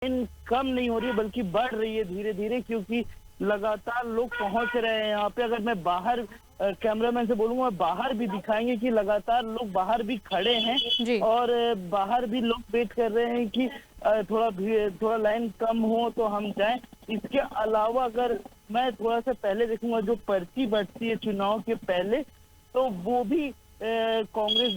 कम नहीं हो रही है बल्कि बढ़ रही है धीरे धीरे, क्योंकि लगातार लोग पहुंच रहे हैं यहाँ पे। अगर मैं बाहर कैमरामैन से बोलूंगा, बाहर भी दिखाएंगे कि लगातार लोग बाहर भी खड़े हैं जी। और बाहर भी लोग वेट कर रहे हैं कि थोड़ा लाइन कम हो तो हम जाएं। इसके अलावा अगर मैं थोड़ा सा पहले देखूंगा, जो पर्ची बटती है चुनाव के पहले, तो वो भी कांग्रेस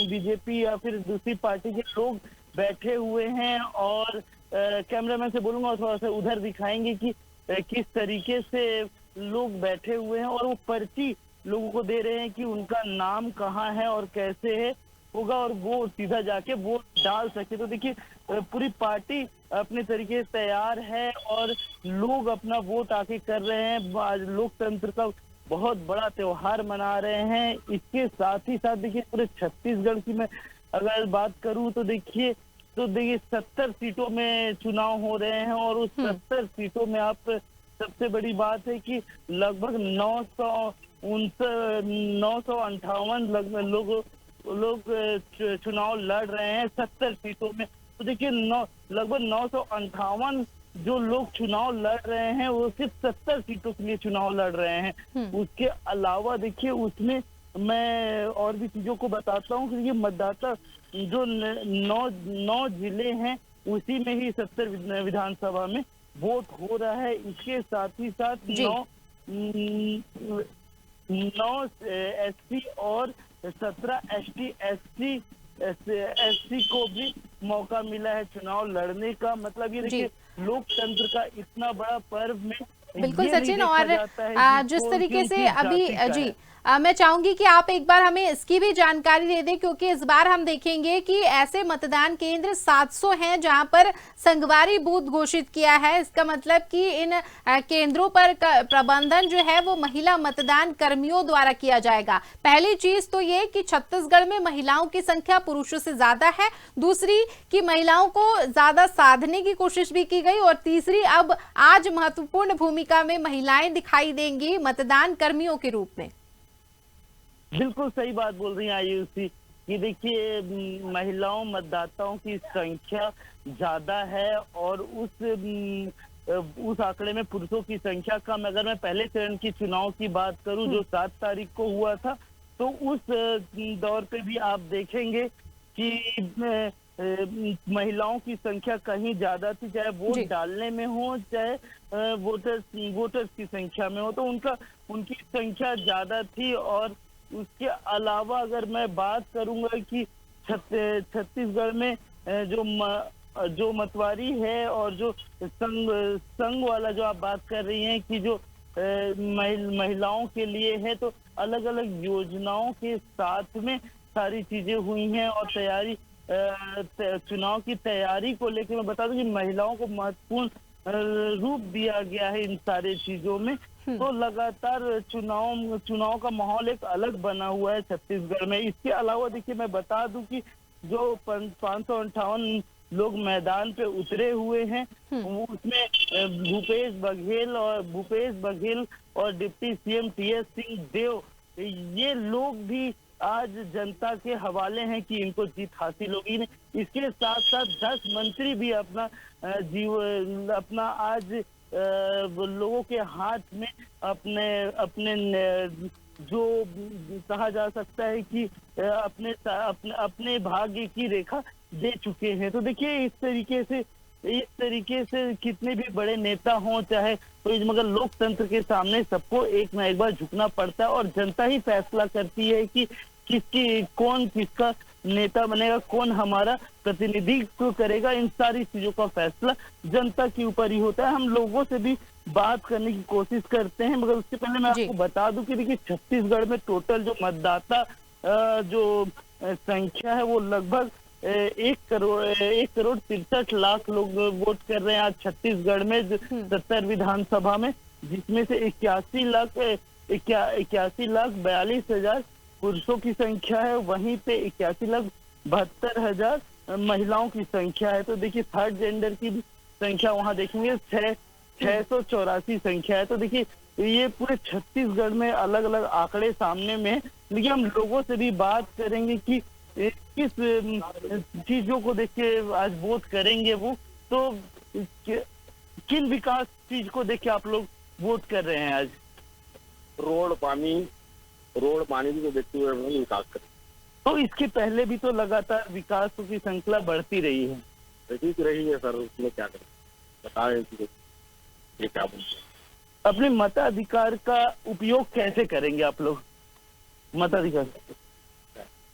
बीजेपी या फिर दूसरी पार्टी के लोग बैठे हुए हैं। और कैमरामैन से बोलूंगा थोड़ा सा उधर दिखाएंगे कि किस तरीके से लोग बैठे हुए हैं और वो पर्ची लोगों को दे रहे हैं कि उनका नाम कहाँ है और कैसे है होगा, और वो सीधा जाके वोट डाल सके। तो देखिए पूरी पार्टी अपने तरीके से तैयार है और लोग अपना वोट आके कर रहे हैं। आज लोकतंत्र का बहुत बड़ा त्योहार मना रहे हैं। इसके साथ ही साथ देखिए पूरे छत्तीसगढ़ की मैं अगर बात करूं तो देखिए 70 सीटों में चुनाव हो रहे हैं और उस 70 सीटों में आप सबसे बड़ी बात है कि लगभग 958 लोग चुनाव लड़ रहे हैं 70 सीटों में। तो देखिए लगभग 958 जो लोग चुनाव लड़ रहे हैं वो सिर्फ 70 सीटों के लिए चुनाव लड़ रहे हैं। उसके अलावा देखिए उसमें मैं और भी चीजों को बताता हूँ कि ये मतदाता जो 9 जिले हैं उसी में ही 70 विधानसभा में वोट हो रहा है। इसके साथ ही साथ 9 एससी और 17 एसटी को भी मौका मिला है चुनाव लड़ने का। मतलब ये देखिए लोकतंत्र का इतना बड़ा पर्व में बिल्कुल ये नहीं सचिन। देखा और जाता है जिस कौन तरीके से किस अभी जाति का जी है। मैं चाहूंगी कि आप एक बार हमें इसकी भी जानकारी दे दें, क्योंकि इस बार हम देखेंगे कि ऐसे मतदान केंद्र 700 हैं जहां पर संगवारी बूथ घोषित किया है। इसका मतलब कि इन केंद्रों पर प्रबंधन जो है वो महिला मतदान कर्मियों द्वारा किया जाएगा। पहली चीज तो ये कि छत्तीसगढ़ में महिलाओं की संख्या पुरुषों से ज्यादा है, दूसरी कि महिलाओं को ज्यादा साधने की कोशिश भी की गई, और तीसरी अब आज महत्वपूर्ण भूमिका में महिलाएं दिखाई देंगी मतदान कर्मियों के रूप में। बिल्कुल सही बात बोल रही हैं आयुषी कि देखिए महिलाओं मतदाताओं की संख्या ज्यादा है और उस आंकड़े में पुरुषों की संख्या कम। अगर मैं पहले चरण की चुनाव की बात करूं जो 7 तारीख को हुआ था, तो उस दौर पे भी आप देखेंगे कि महिलाओं की संख्या कहीं ज्यादा थी, चाहे वोट डालने में हो चाहे वोटर्स की संख्या में हो, तो उनकी संख्या ज्यादा थी। और उसके अलावा अगर मैं बात करूंगा कि छत्तीसगढ़ में जो मतवारी है और जो संघ वाला जो आप बात कर रही हैं कि जो महिलाओं के लिए है, तो अलग अलग योजनाओं के साथ में सारी चीजें हुई हैं। और तैयारी चुनाव की तैयारी को लेकर मैं बता दूं कि महिलाओं को महत्वपूर्ण रूप दिया गया है इन सारी चीजों में। तो लगातार चुनाव का माहौल एक अलग बना हुआ है छत्तीसगढ़ में। इसके अलावा देखिए मैं बता दूं कि जो 558 लोग मैदान पे उतरे हुए हैं उसमें भूपेश बघेल और डिप्टी सीएम टीएस सिंहदेव, ये लोग भी आज जनता के हवाले हैं कि इनको जीत हासिल होगी। इसके साथ साथ 10 मंत्री भी अपना आज लोगों के हाथ में अपने जो कहा जा सकता है कि अपने भाग्य की रेखा दे चुके हैं। तो देखिए इस तरीके से कितने भी बड़े नेता हों चाहे, तो मगर लोकतंत्र के सामने सबको एक ना एक बार झुकना पड़ता है और जनता ही फैसला करती है कि कौन किसका नेता बनेगा, कौन हमारा प्रतिनिधित्व करेगा। इन सारी चीजों का फैसला जनता के ऊपर ही होता है। हम लोगों से भी बात करने की कोशिश करते हैं, मगर उससे पहले मैं आपको बता दूं कि देखिए छत्तीसगढ़ में टोटल जो मतदाता जो संख्या है वो लगभग 1,63,00,000 लोग वोट कर रहे हैं आज छत्तीसगढ़ में 70 विधानसभा में, जिसमें से 81,42,000 पुरुषों की संख्या है, वहीं पे 81,72,000 महिलाओं की संख्या है। तो देखिए थर्ड जेंडर की संख्या वहां देखेंगे 684 संख्या है। तो देखिए ये पूरे छत्तीसगढ़ में अलग अलग आंकड़े सामने में। देखिए हम लोगों से भी बात करेंगे कि किस चीजों को देख के आज वोट करेंगे वो। तो किन विकास चीज को देख के आप लोग वोट कर रहे हैं आज? रोड पानी को देखते हुए हम लोग विकास करें। तो इसके पहले भी तो लगातार विकास की श्रृंखला बढ़ती रही है। ठीक रही है सर, उसमें क्या करें बताएं कि ये क्या बोलते हैं। अपने मताधिकार का उपयोग कैसे करेंगे आप लोग? मताधिकार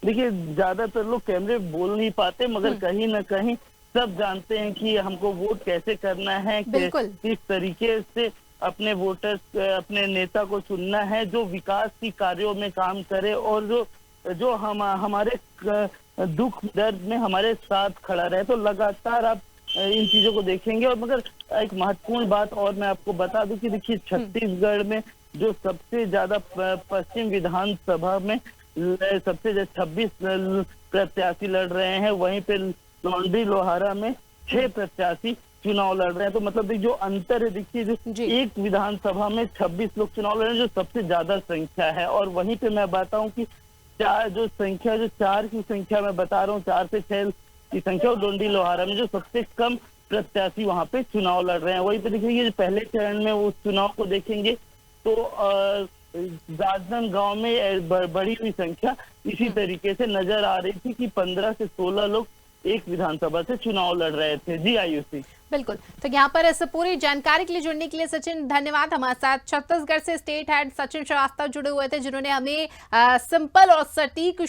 देखिए, ज्यादातर लोग कैमरे बोल नहीं पाते, मगर कहीं ना कहीं सब जानते हैं कि हमको वोट कैसे करना है, किस तरीके से अपने वोटर्स, अपने नेता को चुनना है जो विकास की कार्यों में काम करे और जो हमारे दुख दर्द में हमारे साथ खड़ा रहे। तो लगातार आप इन चीजों को देखेंगे। और मगर एक महत्वपूर्ण बात और मैं आपको बता दूं कि देखिए, छत्तीसगढ़ में जो सबसे ज्यादा पश्चिम विधानसभा में सबसे ज्यादा 26 प्रत्याशी लड़ रहे हैं, वहीं पे लौंडी लोहारा में 6 प्रत्याशी चुनाव लड़ रहे हैं। तो मतलब जो अंतर है, देखिए, जो एक विधानसभा में 26 लोग चुनाव लड़ रहे हैं, जो सबसे ज्यादा संख्या है। और वहीं पे मैं बताऊं कि जो 4 की संख्या मैं बता रहा हूँ, 4 से 6 की संख्या, और लौंडी लोहारा में जो सबसे कम प्रत्याशी वहां पे चुनाव लड़ रहे हैं। वहीं पे देखिए, ये पहले चरण में उस चुनाव को देखेंगे तो राजनांदगांव में बड़ी हुई संख्या इसी तरीके से नजर आ रही थी कि 15 से 16 लोग एक विधानसभा से चुनाव लड़ रहे थे। जी आयुषी। बिल्कुल, तो यहाँ पर इस पूरी जानकारी के लिए जुड़ने के लिए सचिन धन्यवाद। हमारे साथ छत्तीसगढ़ से स्टेट हेड सचिन श्रीवास्तव जुड़े हुए थे, जिन्होंने हमें सिंपल और सटीक